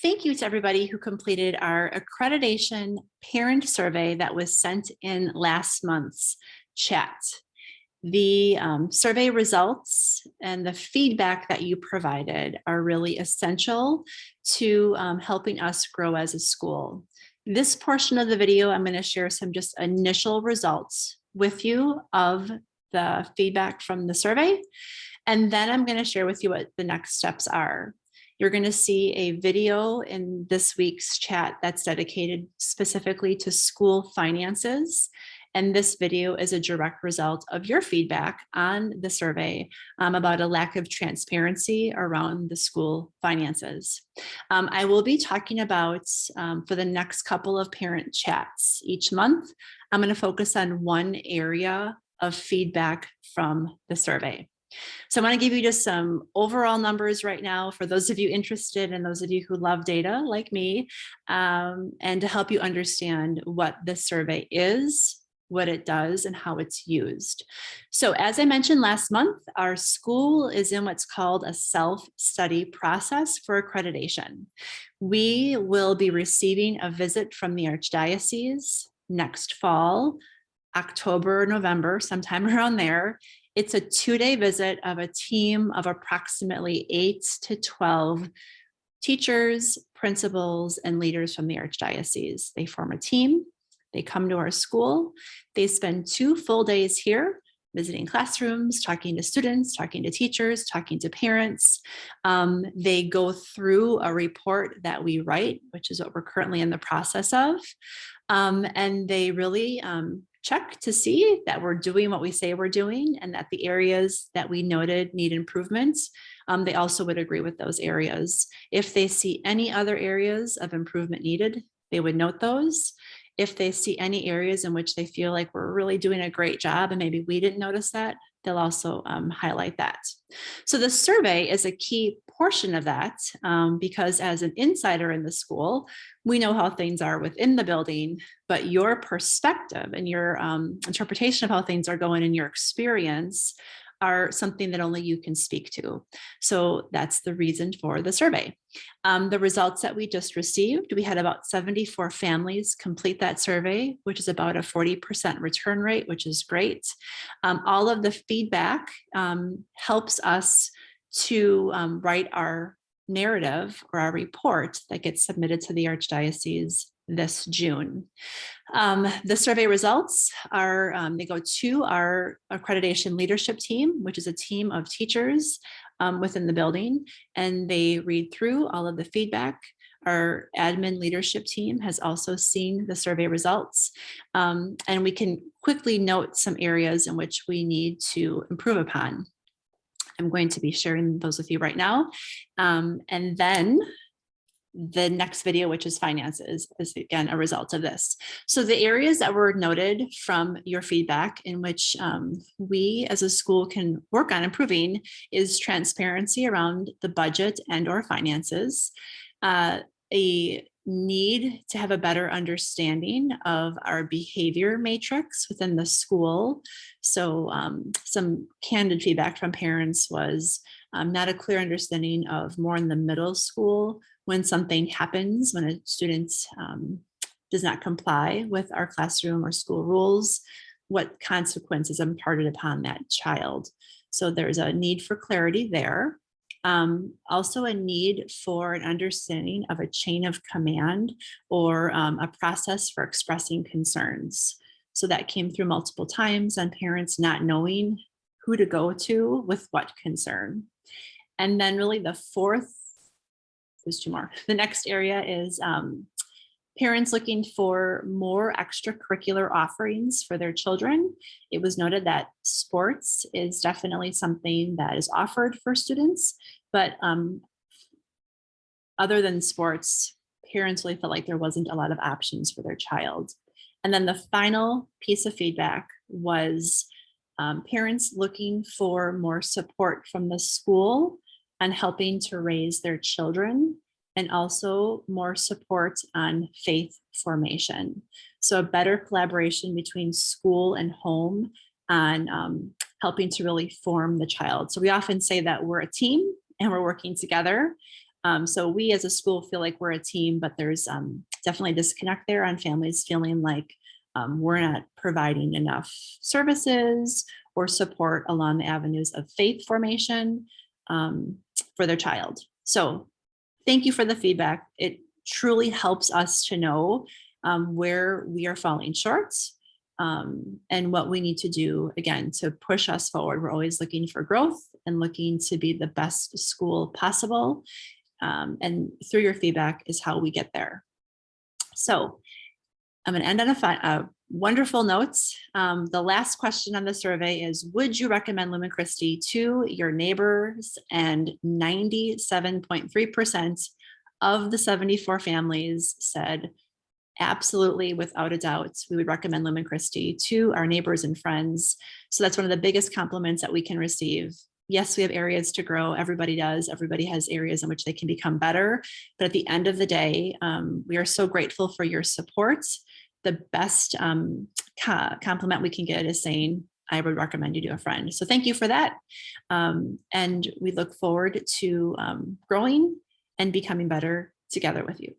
thank you to everybody who completed our accreditation parent survey that was sent in last month's chat. The survey results and the feedback that you provided are really essential to helping us grow as a school. This portion of the video, I'm going to share some just initial results with you of the feedback from the survey. And then I'm going to share with you what the next steps are. You're going to see a video in this week's chat that's dedicated specifically to school finances. And this video is a direct result of your feedback on the survey about a lack of transparency around the school finances. I will be talking about for the next couple of parent chats each month, I'm going to focus on one area of feedback from the survey. So I want to give you just some overall numbers right now for those of you interested and those of you who love data like me, and to help you understand what this survey is, what it does, and how it's used. So as I mentioned last month, our school is in what's called a self-study process for accreditation. We will be receiving a visit from the Archdiocese next fall, October, November, sometime around there. It's a 2-day visit of a team of approximately 8 to 12 teachers, principals, and leaders from the Archdiocese. They form a team. They come to our school. They spend 2 full days here, visiting classrooms, talking to students, talking to teachers, talking to parents. They go through a report that we write, which is what we're currently in the process of. And they really check to see that we're doing what we say we're doing and that the areas that we noted need improvements, they also would agree with those areas. If they see any other areas of improvement needed, they would note those. If they see any areas in which they feel like we're really doing a great job and maybe we didn't notice that, they'll also highlight that. So the survey is a key portion of that because as an insider in the school, we know how things are within the building, but your perspective and your interpretation of how things are going in your experience are something that only you can speak to. So that's the reason for the survey. The results that we just received, we had about 74 families complete that survey, which is about a 40% return rate, which is great. All of the feedback helps us to write our narrative or our report that gets submitted to the Archdiocese this June. The survey results are, they go to our accreditation leadership team, which is a team of teachers within the building, and they read through all of the feedback. Our admin leadership team has also seen the survey results, and we can quickly note some areas in which we need to improve upon. I'm going to be sharing those with you right now. And then the next video, which is finances, is again a result of this. So the areas that were noted from your feedback in which we as a school can work on improving is transparency around the budget and or finances, a need to have a better understanding of our behavior matrix within the school. So some candid feedback from parents was not a clear understanding of more in the middle school when something happens, when a student does not comply with our classroom or school rules, what consequences are imparted upon that child. So there's a need for clarity there. Also a need for an understanding of a chain of command or a process for expressing concerns. So that came through multiple times on parents not knowing who to go to with what concern. And then really the fourth, there's 2 more. The next area is parents looking for more extracurricular offerings for their children. It was noted that sports is definitely something that is offered for students, but other than sports, parents really felt like there wasn't a lot of options for their child. And then the final piece of feedback was parents looking for more support from the school on helping to raise their children, and also more support on faith formation. So a better collaboration between school and home on helping to really form the child. So we often say that we're a team and we're working together. So we as a school feel like we're a team, but there's definitely a disconnect there on families feeling like we're not providing enough services or support along the avenues of faith formation for their child. So thank you for the feedback. It truly helps us to know where we are falling short and what we need to do, again, to push us forward. We're always looking for growth and looking to be the best school possible. And through your feedback is how we get there. So I'm going to end on a wonderful note. The last question on the survey is, would you recommend Lumen Christi to your neighbors? And 97.3% of the 74 families said, absolutely, without a doubt, we would recommend Lumen Christi to our neighbors and friends. So that's one of the biggest compliments that we can receive. Yes, we have areas to grow. Everybody does. Everybody has areas in which they can become better. But at the end of the day, we are so grateful for your support. The best compliment we can get is saying, I would recommend you to a friend. So thank you for that. And we look forward to growing and becoming better together with you.